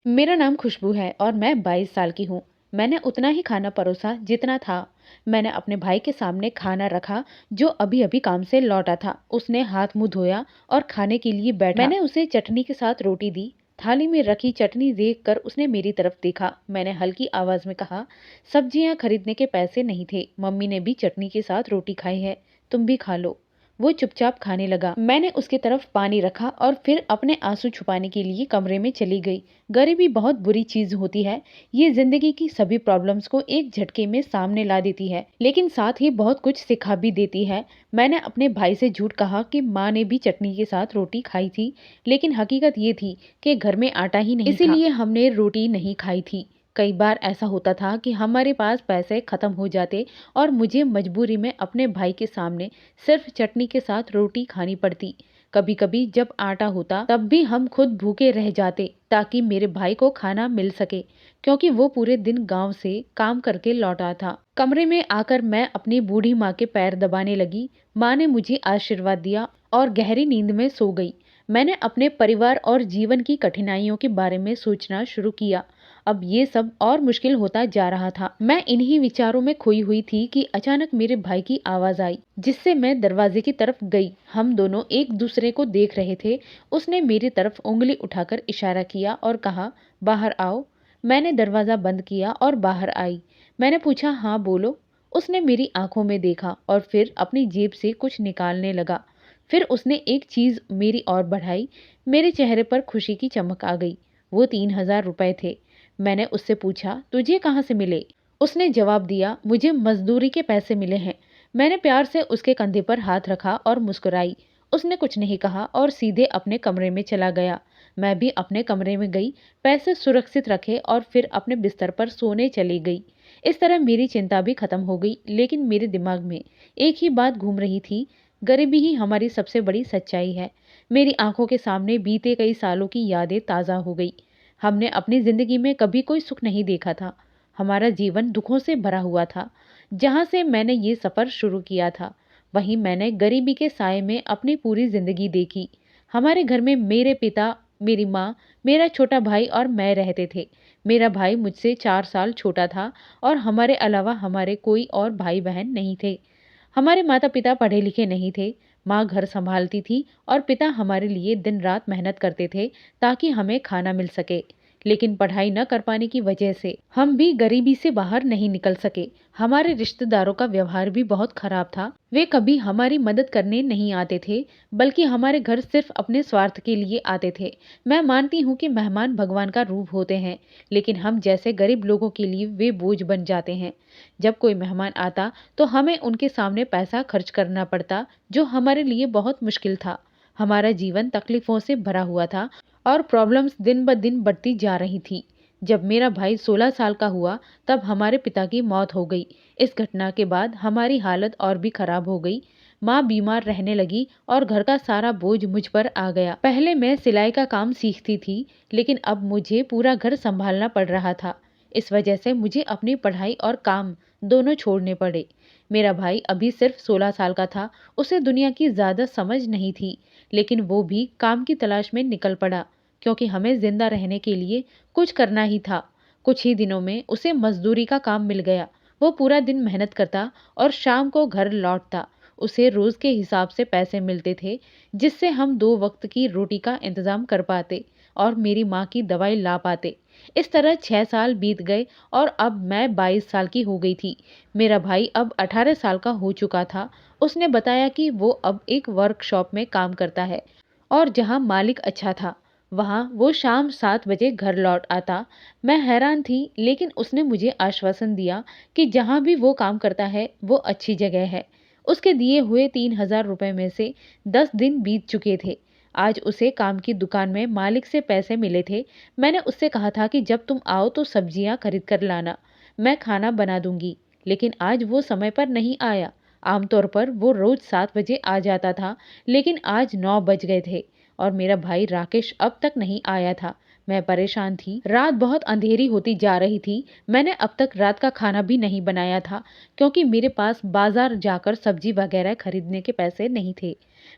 मेरा नाम खुशबू है और मैं 22 साल की हूँ। मैंने उतना ही खाना परोसा जितना था। मैंने अपने भाई के सामने खाना रखा जो अभी-अभी काम से लौटा था। उसने हाथ मुँह धोया और खाने के लिए बैठा। मैंने उसे चटनी के साथ रोटी दी। थाली में रखी चटनी देखकर उसने मेरी तरफ देखा। मैंने हल्की आवाज में कहा, सब्जियां खरीदने के पैसे नहीं थे। मम्मी ने भी चटनी के साथ रोटी खाई है, तुम भी खा लो। वो चुपचाप खाने लगा। मैंने उसकी तरफ पानी रखा और फिर अपने आंसू छुपाने के लिए कमरे में चली गई। गरीबी बहुत बुरी चीज होती है। ये जिंदगी की सभी प्रॉब्लम्स को एक झटके में सामने ला देती है, लेकिन साथ ही बहुत कुछ सिखा भी देती है। मैंने अपने भाई से झूठ कहा कि माँ ने भी चटनी के साथ रोटी खाई थी, लेकिन हकीकत ये थी कि घर में आटा ही नहीं था, इसीलिए हमने रोटी नहीं खाई थी। कई बार ऐसा होता था कि हमारे पास पैसे खत्म हो जाते और मुझे मजबूरी में अपने भाई के सामने सिर्फ चटनी के साथ रोटी खानी पड़ती। कभी कभी जब आटा होता तब भी हम खुद भूखे रह जाते ताकि मेरे भाई को खाना मिल सके, क्योंकि वो पूरे दिन गांव से काम करके लौटा था। कमरे में आकर मैं अपनी बूढ़ी माँ के पैर दबाने लगी। माँ ने मुझे आशीर्वाद दिया और गहरी नींद में सो गई। मैंने अपने परिवार और जीवन की कठिनाइयों के बारे में सोचना शुरू किया। अब ये सब और मुश्किल होता जा रहा था। मैं इन्हीं विचारों में खोई हुई थी कि अचानक मेरे भाई की आवाज आई, जिससे मैं दरवाजे की तरफ गई। हम दोनों एक दूसरे को देख रहे थे। उसने मेरी तरफ उंगली उठाकर इशारा किया और कहा, बाहर आओ। मैंने दरवाजा बंद किया और बाहर आई। मैंने पूछा, हाँ बोलो। उसने मेरी आंखों में देखा और फिर अपनी जेब से कुछ निकालने लगा। फिर उसने एक चीज मेरी ओर बढ़ाई। मेरे चेहरे पर खुशी की चमक आ गई। वो 3,000 रुपए थे। मैंने उससे पूछा, तुझे कहाँ से मिले? उसने जवाब दिया, मुझे मजदूरी के पैसे मिले हैं। मैंने प्यार से उसके कंधे पर हाथ रखा और मुस्कुराई। उसने कुछ नहीं कहा और सीधे अपने कमरे में चला गया। मैं भी अपने कमरे में गई, पैसे सुरक्षित रखे और फिर अपने बिस्तर पर सोने चली गई। इस तरह मेरी चिंता भी खत्म हो गई, लेकिन मेरे दिमाग में एक ही बात घूम रही थी, गरीबी ही हमारी सबसे बड़ी सच्चाई है। मेरी आंखों के सामने बीते कई सालों की यादें ताज़ा हो गई। हमने अपनी जिंदगी में कभी कोई सुख नहीं देखा था। हमारा जीवन दुखों से भरा हुआ था। जहां से मैंने ये सफर शुरू किया था, वहीं मैंने गरीबी के साए में अपनी पूरी जिंदगी देखी। हमारे घर में मेरे पिता, मेरी माँ, मेरा छोटा भाई और मैं रहते थे। मेरा भाई मुझसे 4 साल छोटा था और हमारे अलावा हमारे कोई और भाई बहन नहीं थे। हमारे माता पिता पढ़े लिखे नहीं थे। माँ घर संभालती थी और पिता हमारे लिए दिन रात मेहनत करते थे ताकि हमें खाना मिल सके। लेकिन पढ़ाई न कर पाने की वजह से हम भी गरीबी से बाहर नहीं निकल सके। हमारे रिश्तेदारों का व्यवहार भी बहुत खराब था। वे कभी हमारी मदद करने नहीं आते थे, बल्कि हमारे घर सिर्फ अपने स्वार्थ के लिए आते थे। मैं मानती हूँ कि मेहमान भगवान का रूप होते हैं, लेकिन हम जैसे गरीब लोगों के लिए वे बोझ बन जाते हैं। जब कोई मेहमान आता तो हमें उनके सामने पैसा खर्च करना पड़ता, जो हमारे लिए बहुत मुश्किल था। हमारा जीवन तकलीफों से भरा हुआ था और प्रॉब्लम्स दिन ब दिन बढ़ती जा रही थी। जब मेरा भाई 16 साल का हुआ, तब हमारे पिता की मौत हो गई। इस घटना के बाद हमारी हालत और भी खराब हो गई। माँ बीमार रहने लगी और घर का सारा बोझ मुझ पर आ गया। पहले मैं सिलाई का काम सीखती थी, लेकिन अब मुझे पूरा घर संभालना पड़ रहा था। इस वजह से मुझे अपनी पढ़ाई और काम दोनों छोड़ने पड़े। मेरा भाई अभी सिर्फ 16 साल का था। उसे दुनिया की ज्यादा समझ नहीं थी, लेकिन वो भी काम की तलाश में निकल पड़ा, क्योंकि हमें जिंदा रहने के लिए कुछ करना ही था। कुछ ही दिनों में उसे मजदूरी का काम मिल गया। वो पूरा दिन मेहनत करता और शाम को घर लौटता। उसे रोज के हिसाब से पैसे मिलते थे, जिससे हम 2 वक्त की रोटी का इंतजाम कर पाते और मेरी माँ की दवाई ला पाते। इस तरह 6 साल बीत गए और अब मैं 22 साल की हो गई थी। मेरा भाई अब 18 साल का हो चुका था। उसने बताया कि वो अब एक वर्कशॉप में काम करता है और जहाँ मालिक अच्छा था, वहाँ वो शाम 7 बजे घर लौट आता। मैं हैरान थी, लेकिन उसने मुझे आश्वासन दिया कि जहाँ भी वो काम करता है वो अच्छी जगह है। उसके दिए हुए 3,000 रुपए में से 10 दिन बीत चुके थे। आज उसे काम की दुकान में मालिक से पैसे मिले थे। मैंने उससे कहा था कि जब तुम आओ तो सब्जियां खरीद कर लाना, मैं खाना बना दूंगी। लेकिन आज वो समय पर नहीं आया। आमतौर पर वो रोज 7 बजे आ जाता था, लेकिन आज 9 बज गए थे और मेरा भाई राकेश अब तक नहीं आया था। मैं परेशान थी। रात बहुत अंधेरी होती जा रही थी। मैंने अब तक रात का खाना भी नहीं बनाया था, क्योंकि मेरे पास बाजार जाकर सब्जी वगैरह खरीदने के पैसे नहीं थे।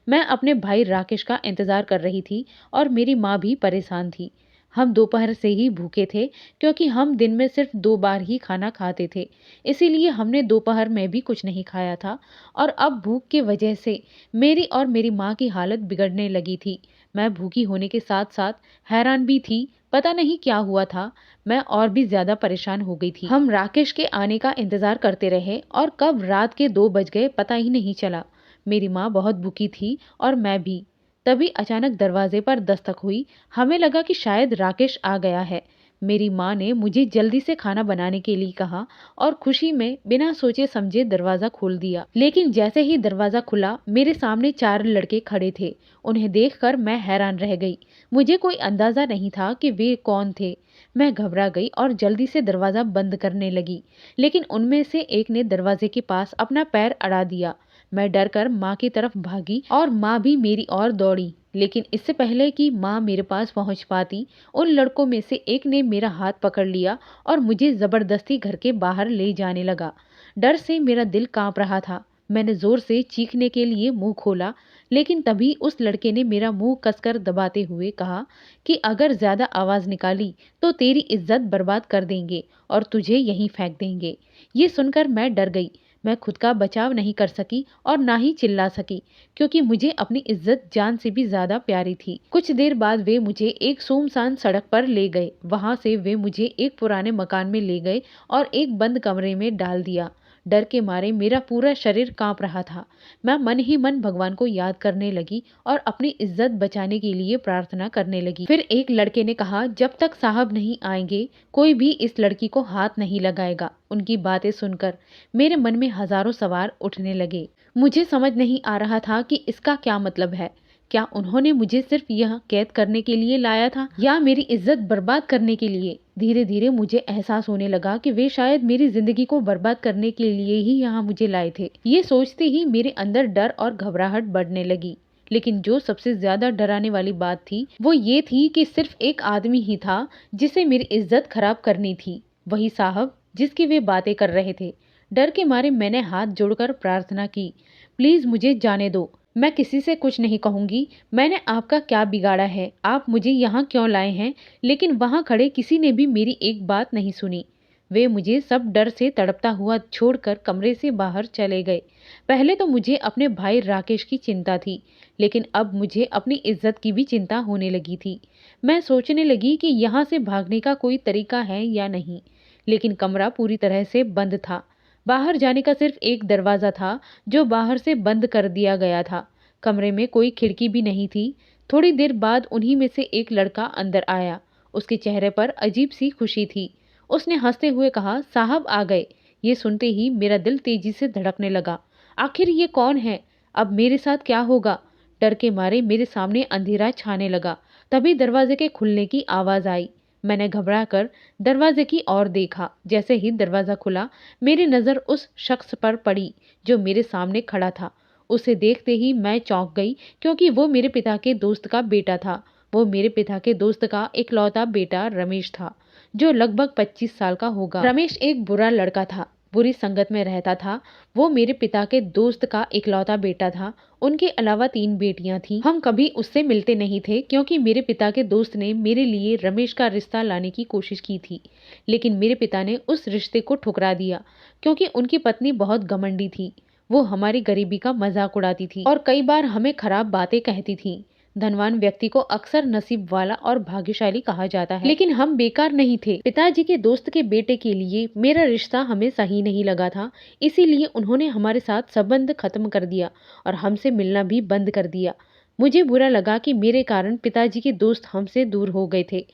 मैं अपने भाई राकेश का इंतजार कर रही थी और मेरी माँ भी परेशान थी। हम दोपहर से ही भूखे थे क्योंकि हम दिन में सिर्फ 2 बार ही खाना खाते थे। इसीलिए हमने दोपहर में भी कुछ नहीं खाया था और अब भूख की वजह से मेरी और मेरी माँ की हालत बिगड़ने लगी थी। मैं भूखी होने के साथ-साथ हैरान भी थी, पता नहीं क्या हुआ था, मैं और भी ज़्यादा परेशान हो गई थी। हम राकेश के आने का इंतज़ार करते रहे और कब रात के 2 बज गए पता ही नहीं चला। मेरी माँ बहुत भूखी थी और मैं भी। तभी अचानक दरवाजे पर दस्तक हुई। हमें लगा कि शायद राकेश आ गया है। मेरी माँ ने मुझे जल्दी से खाना बनाने के लिए कहा और खुशी में बिना सोचे समझे दरवाज़ा खोल दिया। लेकिन जैसे ही दरवाज़ा खुला, मेरे सामने 4 लड़के खड़े थे। उन्हें देखकर मैं हैरान रह गई। मुझे कोई अंदाज़ा नहीं था कि वे कौन थे। मैं घबरा गई और जल्दी से दरवाज़ा बंद करने लगी। लेकिन उनमें से एक ने दरवाजे के पास अपना पैर अड़ा दिया। मैं डरकर माँ की तरफ भागी और माँ भी मेरी ओर दौड़ी। लेकिन इससे पहले कि माँ मेरे पास पहुँच पाती, उन लड़कों में से एक ने मेरा हाथ पकड़ लिया और मुझे ज़बरदस्ती घर के बाहर ले जाने लगा। डर से मेरा दिल काँप रहा था। मैंने ज़ोर से चीखने के लिए मुँह खोला, लेकिन तभी उस लड़के ने मेरा मुँह कसकर दबाते हुए कहा कि अगर ज़्यादा आवाज़ निकाली तो तेरी इज़्ज़त बर्बाद कर देंगे और तुझे यहीं फेंक देंगे। ये सुनकर मैं डर गई। मैं खुद का बचाव नहीं कर सकी और ना ही चिल्ला सकी क्योंकि मुझे अपनी इज्जत जान से भी ज्यादा प्यारी थी। कुछ देर बाद वे मुझे एक सुनसान सड़क पर ले गए। वहां से वे मुझे एक पुराने मकान में ले गए और एक बंद कमरे में डाल दिया। डर के मारे मेरा पूरा शरीर कांप रहा था। मैं मन ही मन भगवान को याद करने लगी और अपनी इज्जत बचाने के लिए प्रार्थना करने लगी। फिर एक लड़के ने कहा, जब तक साहब नहीं आएंगे कोई भी इस लड़की को हाथ नहीं लगाएगा। उनकी बातें सुनकर मेरे मन में हजारों सवाल उठने लगे। मुझे समझ नहीं आ रहा था कि इसका क्या मतलब है। क्या उन्होंने मुझे सिर्फ यह कैद करने के लिए लाया था या मेरी इज्जत बर्बाद करने के लिए? धीरे धीरे मुझे एहसास होने लगा कि वे शायद मेरी जिंदगी को बर्बाद करने के लिए ही यहाँ मुझे लाए थे। ये सोचते ही मेरे अंदर डर और घबराहट बढ़ने लगी। लेकिन जो सबसे ज्यादा डराने वाली बात थी वो ये थी कि सिर्फ एक आदमी ही था जिसे मेरी इज्जत खराब करनी थी, वही साहब जिसकी वे बातें कर रहे थे। डर के मारे मैंने हाथ जोड़कर प्रार्थना की, प्लीज मुझे जाने दो, मैं किसी से कुछ नहीं कहूंगी। मैंने आपका क्या बिगाड़ा है? आप मुझे यहाँ क्यों लाए हैं? लेकिन वहां खड़े किसी ने भी मेरी एक बात नहीं सुनी। वे मुझे सब डर से तड़पता हुआ छोड़कर कमरे से बाहर चले गए। पहले तो मुझे अपने भाई राकेश की चिंता थी, लेकिन अब मुझे अपनी इज्जत की भी चिंता होने लगी थी। मैं सोचने लगी कि यहाँ से भागने का कोई तरीका है या नहीं, लेकिन कमरा पूरी तरह से बंद था। बाहर जाने का सिर्फ एक दरवाज़ा था जो बाहर से बंद कर दिया गया था। कमरे में कोई खिड़की भी नहीं थी। थोड़ी देर बाद उन्हीं में से एक लड़का अंदर आया। उसके चेहरे पर अजीब सी खुशी थी। उसने हंसते हुए कहा, साहब आ गए। ये सुनते ही मेरा दिल तेजी से धड़कने लगा। आखिर ये कौन है? अब मेरे साथ क्या होगा? डर के मारे मेरे सामने अंधेरा छाने लगा। तभी दरवाजे के खुलने की आवाज़ आई। मैंने घबराकर दरवाजे की ओर देखा। जैसे ही दरवाज़ा खुला मेरी नज़र उस शख्स पर पड़ी जो मेरे सामने खड़ा था। उसे देखते ही मैं चौंक गई क्योंकि वो मेरे पिता के दोस्त का बेटा था। वो मेरे पिता के दोस्त का इकलौता बेटा रमेश था, जो लगभग 25 साल का होगा। रमेश एक बुरा लड़का था, बुरी संगत में रहता था। वो मेरे पिता के दोस्त का इकलौता बेटा था। उनके अलावा 3 बेटियां थीं। हम कभी उससे मिलते नहीं थे क्योंकि मेरे पिता के दोस्त ने मेरे लिए रमेश का रिश्ता लाने की कोशिश की थी, लेकिन मेरे पिता ने उस रिश्ते को ठुकरा दिया क्योंकि उनकी पत्नी बहुत घमंडी थी। वो हमारी गरीबी का मजाक उड़ाती थी और कई बार हमें खराब बातें कहती थी। धनवान व्यक्ति को अक्सर नसीब वाला और भाग्यशाली कहा जाता है, लेकिन हम बेकार नहीं थे। पिताजी के दोस्त के बेटे के लिए मेरा रिश्ता हमें सही नहीं लगा था, इसीलिए उन्होंने हमारे साथ संबंध खत्म कर दिया और हमसे मिलना भी बंद कर दिया। मुझे बुरा लगा कि मेरे कारण पिताजी के दोस्त हमसे दूर हो गए थे,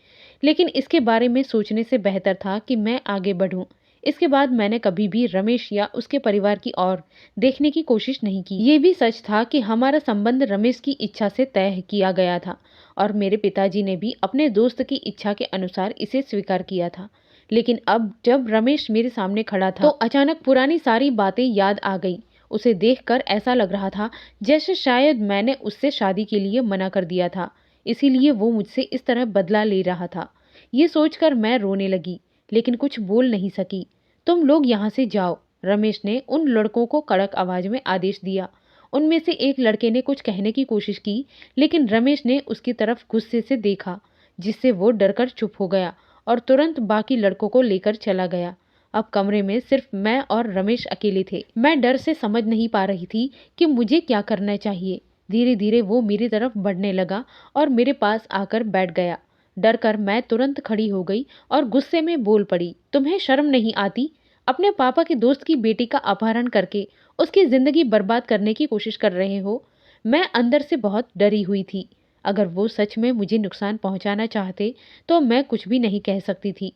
लेकिन इसके बारे में सोचने से बेहतर था कि मैं आगे बढ़ूं। इसके बाद मैंने कभी भी रमेश या उसके परिवार की ओर देखने की कोशिश नहीं की। ये भी सच था कि हमारा संबंध रमेश की इच्छा से तय किया गया था और मेरे पिताजी ने भी अपने दोस्त की इच्छा के अनुसार इसे स्वीकार किया था। लेकिन अब जब रमेश मेरे सामने खड़ा था तो अचानक पुरानी सारी बातें याद आ गई। उसे देखकर ऐसा लग रहा था जैसे शायद मैंने उससे शादी के लिए मना कर दिया था, इसीलिए वो मुझसे इस तरह बदला ले रहा था। ये सोचकर मैं रोने लगी, लेकिन कुछ बोल नहीं सकी। तुम लोग यहाँ से जाओ, रमेश ने उन लड़कों को कड़क आवाज में आदेश दिया। उनमें से एक लड़के ने कुछ कहने की कोशिश की, लेकिन रमेश ने उसकी तरफ गुस्से से देखा। जिससे वो डरकर चुप हो गया और तुरंत बाकी लड़कों को लेकर चला गया। अब कमरे में सिर्फ मैं और रमेश अकेले थे। मैं डर से समझ नहीं पा रही थी कि मुझे क्या करना चाहिए। धीरे धीरे वो मेरी तरफ बढ़ने लगा और मेरे पास आकर बैठ गया। डर कर मैं तुरंत खड़ी हो गई और गुस्से में बोल पड़ी, तुम्हें शर्म नहीं आती? अपने पापा के दोस्त की बेटी का अपहरण करके उसकी जिंदगी बर्बाद करने की कोशिश कर रहे हो। मैं अंदर से बहुत डरी हुई थी। अगर वो सच में मुझे नुकसान पहुंचाना चाहते तो मैं कुछ भी नहीं कह सकती थी।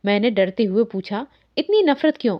मैंने डरते हुए पूछा, इतनी नफरत क्यों?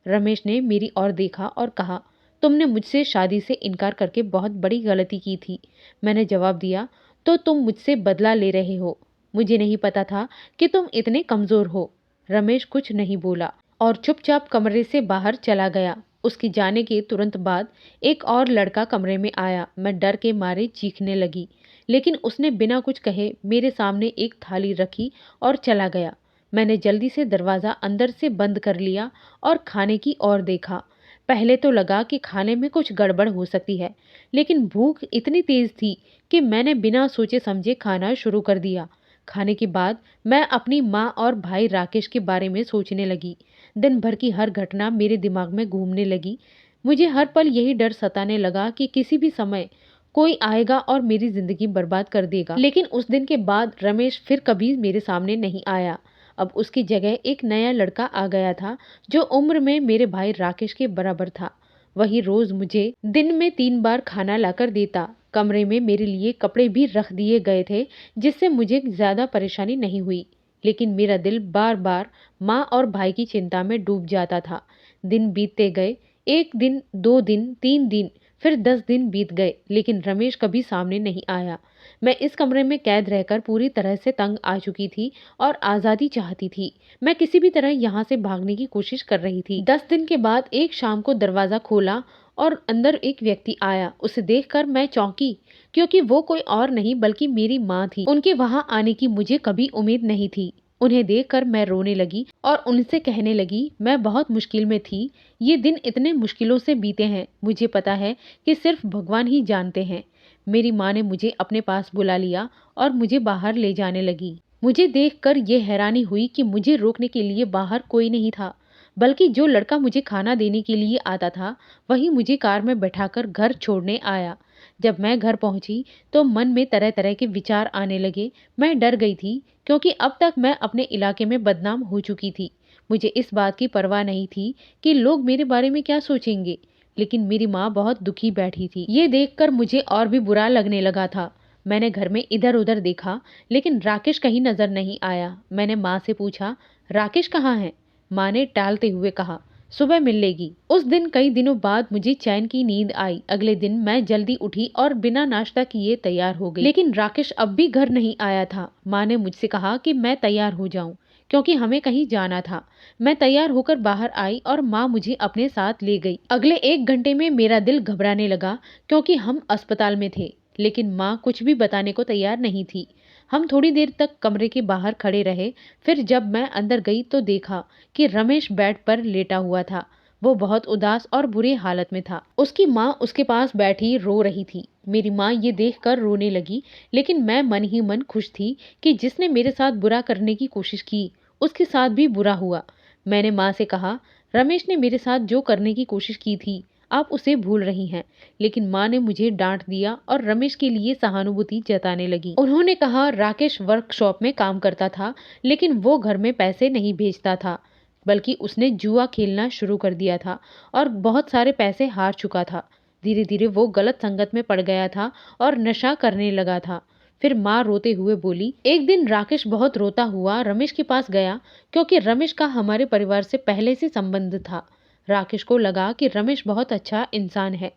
रमेश ने मेरी ओर देखा और कहा, तुमने मुझसे शादी से इनकार करके बहुत बड़ी गलती की थी। मैंने जवाब दिया, तो तुम मुझसे बदला ले रहे हो। मुझे नहीं पता था कि तुम इतने कमजोर हो। रमेश कुछ नहीं बोला और चुपचाप कमरे से बाहर चला गया। उसके जाने के तुरंत बाद एक और लड़का कमरे में आया। मैं डर के मारे चीखने लगी, लेकिन उसने बिना कुछ कहे मेरे सामने एक थाली रखी और चला गया। मैंने जल्दी से दरवाज़ा अंदर से बंद कर लिया और खाने की ओर देखा। पहले तो लगा कि खाने में कुछ गड़बड़ हो सकती है, लेकिन भूख इतनी तेज थी कि मैंने बिना सोचे समझे खाना शुरू कर दिया। खाने के बाद मैं अपनी माँ और भाई राकेश के बारे में सोचने लगी। दिन भर की हर घटना मेरे दिमाग में घूमने लगी। मुझे हर पल यही डर सताने लगा कि किसी भी समय कोई आएगा और मेरी जिंदगी बर्बाद कर देगा। लेकिन उस दिन के बाद रमेश फिर कभी मेरे सामने नहीं आया। अब उसकी जगह एक नया लड़का आ गया था जो उम्र में मेरे भाई राकेश के बराबर था। वही रोज मुझे दिन में 3 बार खाना लाकर देता। कमरे में मेरे लिए कपड़े भी रख दिए गए थे, जिससे मुझे ज्यादा परेशानी नहीं हुई। लेकिन मेरा दिल बार बार माँ और भाई की चिंता में डूब जाता था। दिन बीतते गए, 1 दिन, 2 दिन, 3 दिन, फिर 10 दिन बीत गए, लेकिन रमेश कभी सामने नहीं आया। मैं इस कमरे में कैद रहकर पूरी तरह से तंग आ चुकी थी और आज़ादी चाहती थी। मैं किसी भी तरह यहाँ से भागने की कोशिश कर रही थी। 10 दिन के बाद एक शाम को दरवाज़ा खोला और अंदर एक व्यक्ति आया। उसे देखकर मैं चौंकी, क्योंकि वो कोई और नहीं बल्कि मेरी माँ थी। उनके वहाँ आने की मुझे कभी उम्मीद नहीं थी। उन्हें देखकर मैं रोने लगी और उनसे कहने लगी, मैं बहुत मुश्किल में थी। ये दिन इतने मुश्किलों से बीते हैं, मुझे पता है कि सिर्फ भगवान ही जानते हैं। मेरी माँ ने मुझे अपने पास बुला लिया और मुझे बाहर ले जाने लगी। मुझे देखकर ये हैरानी हुई कि मुझे रोकने के लिए बाहर कोई नहीं था, बल्कि जो लड़का मुझे खाना देने के लिए आता था वही मुझे कार में बैठाकर घर छोड़ने आया। जब मैं घर पहुंची तो मन में तरह तरह के विचार आने लगे। मैं डर गई थी, क्योंकि अब तक मैं अपने इलाके में बदनाम हो चुकी थी। मुझे इस बात की परवाह नहीं थी कि लोग मेरे बारे में क्या सोचेंगे, लेकिन मेरी माँ बहुत दुखी बैठी थी। ये देखकर मुझे और भी बुरा लगने लगा था। मैंने घर में इधर उधर देखा, लेकिन राकेश कहीं नजर नहीं आया। मैंने माँ से पूछा, राकेश कहाँ है? माँ ने टालते हुए कहा, सुबह मिल लेगी। उस दिन कई दिनों बाद मुझे चैन की नींद आई। अगले दिन मैं जल्दी उठी और बिना नाश्ता किए तैयार हो गई, लेकिन राकेश अब भी घर नहीं आया था। माँ ने मुझसे कहा कि मैं तैयार हो जाऊं, क्योंकि हमें कहीं जाना था। मैं तैयार होकर बाहर आई और माँ मुझे अपने साथ ले गई। अगले 1 घंटे में मेरा दिल घबराने लगा, क्योंकि हम अस्पताल में थे, लेकिन माँ कुछ भी बताने को तैयार नहीं थी। हम थोड़ी देर तक कमरे के बाहर खड़े रहे। फिर जब मैं अंदर गई तो देखा कि रमेश बेड पर लेटा हुआ था। वो बहुत उदास और बुरी हालत में था। उसकी माँ उसके पास बैठी रो रही थी। मेरी माँ ये देखकर रोने लगी, लेकिन मैं मन ही मन खुश थी कि जिसने मेरे साथ बुरा करने की कोशिश की उसके साथ भी बुरा हुआ। मैंने माँ से कहा, रमेश ने मेरे साथ जो करने की कोशिश की थी आप उसे भूल रही हैं। लेकिन माँ ने मुझे डांट दिया और रमेश के लिए सहानुभूति जताने लगी। उन्होंने कहा, राकेश वर्कशॉप में काम करता था, लेकिन वो घर में पैसे नहीं भेजता था, बल्कि उसने जुआ खेलना शुरू कर दिया था और बहुत सारे पैसे हार चुका था। धीरे धीरे वो गलत संगत में पड़ गया था और नशा करने लगा था। फिर माँ रोते हुए बोली, एक दिन राकेश बहुत रोता हुआ रमेश के पास गया, क्योंकि रमेश का हमारे परिवार से पहले से संबंध था। राकेश को लगा कि रमेश बहुत अच्छा इंसान है।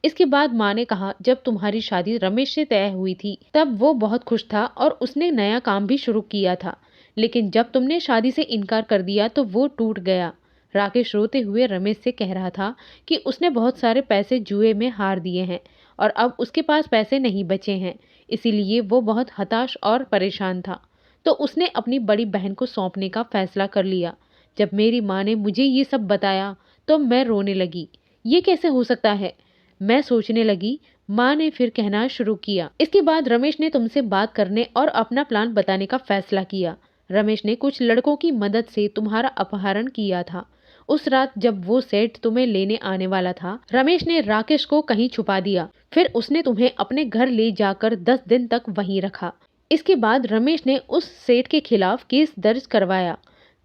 इसके बाद माँ ने कहा, जब तुम्हारी शादी रमेश से तय हुई थी तब वो बहुत खुश था और उसने नया काम भी शुरू किया था, लेकिन जब तुमने शादी से इनकार कर दिया तो वो टूट गया। राकेश रोते हुए रमेश से कह रहा था कि उसने बहुत सारे पैसे जुए में हार दिए हैं और अब उसके पास पैसे नहीं बचे हैं, इसीलिए वो बहुत हताश और परेशान था। तो उसने अपनी बड़ी बहन को सौंपने का फैसला कर लिया। जब मेरी माँ ने मुझे ये सब बताया तो मैं रोने लगी। ये कैसे हो सकता है? मैं सोचने लगी, माँ ने फिर कहना शुरू किया, इसके बाद रमेश ने तुमसे बात करने और अपना प्लान बताने का फैसला किया। रमेश ने कुछ लड़कों की मदद से तुम्हारा अपहरण किया था। उस रात जब वो सेठ तुम्हें लेने आने वाला था, रमेश ने राकेश को कहीं छुपा दिया। फिर उसने तुम्हें अपने घर ले जाकर 10 दिन तक वहीं रखा। इसके बाद रमेश ने उस सेठ के खिलाफ केस दर्ज करवाया,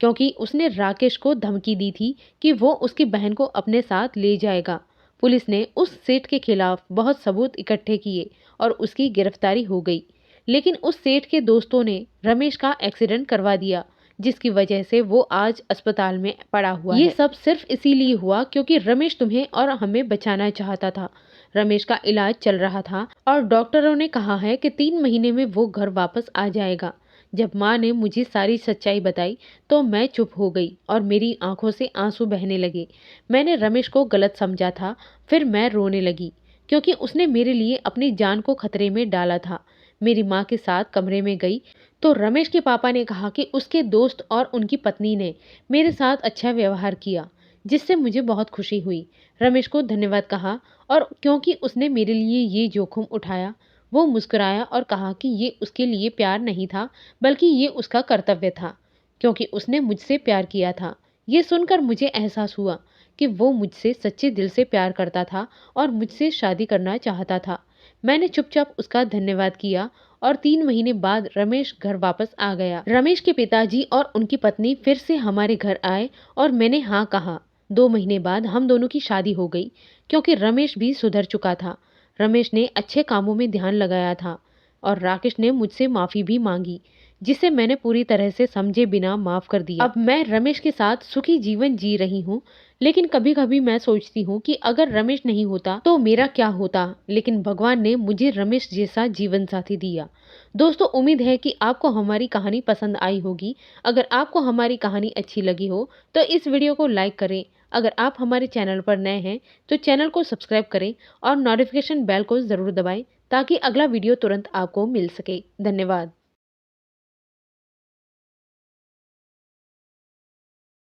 क्योंकि उसने राकेश को धमकी दी थी कि वो उसकी बहन को अपने साथ ले जाएगा। पुलिस ने उस सेठ के खिलाफ बहुत सबूत इकट्ठे किए और उसकी गिरफ्तारी हो गई। लेकिन उस सेठ के दोस्तों ने रमेश का एक्सीडेंट करवा दिया, जिसकी वजह से वो आज अस्पताल में पड़ा हुआ है। ये सब सिर्फ इसीलिए हुआ क्योंकि रमेश तुम्हें और हमें बचाना चाहता था। रमेश का इलाज चल रहा था और डॉक्टरों ने कहा है कि 3 महीने में वो घर वापस आ जाएगा। जब माँ ने मुझे सारी सच्चाई बताई तो मैं चुप हो गई और मेरी आंखों से आंसू बहने लगे। मैंने रमेश को गलत समझा था। फिर मैं रोने लगी क्योंकि उसने मेरे लिए अपनी जान को खतरे में डाला था। मेरी माँ के साथ कमरे में गई तो रमेश के पापा ने कहा कि उसके दोस्त और उनकी पत्नी ने मेरे साथ अच्छा व्यवहार किया, जिससे मुझे बहुत खुशी हुई। रमेश को धन्यवाद कहा और क्योंकि उसने मेरे लिए ये जोखिम उठाया। वो मुस्कुराया और कहा कि ये उसके लिए प्यार नहीं था, बल्कि ये उसका कर्तव्य था, क्योंकि उसने मुझसे प्यार किया था। ये सुनकर मुझे एहसास हुआ कि वो मुझसे सच्चे दिल से प्यार करता था और मुझसे शादी करना चाहता था। मैंने चुपचाप उसका धन्यवाद किया और 3 महीने बाद रमेश घर वापस आ गया। रमेश के पिताजी और उनकी पत्नी फिर से हमारे घर आए और मैंने हाँ कहा। 2 महीने बाद हम दोनों की शादी हो गई, क्योंकि रमेश भी सुधर चुका था। रमेश ने अच्छे कामों में ध्यान लगाया था और राकेश ने मुझसे माफी भी मांगी, जिसे मैंने पूरी तरह से समझे बिना माफ कर दिया। अब मैं रमेश के साथ सुखी जीवन जी रही हूँ, लेकिन कभी कभी मैं सोचती हूँ कि अगर रमेश नहीं होता तो मेरा क्या होता। लेकिन भगवान ने मुझे रमेश जैसा जीवन साथी दिया। दोस्तों, उम्मीद है कि आपको हमारी कहानी पसंद आई होगी। अगर आपको हमारी कहानी अच्छी लगी हो तो इस वीडियो को लाइक करें। अगर आप हमारे चैनल पर नए हैं तो चैनल को सब्सक्राइब करें और नोटिफिकेशन बेल को ज़रूर दबाएं, ताकि अगला वीडियो तुरंत आपको मिल सके। धन्यवाद।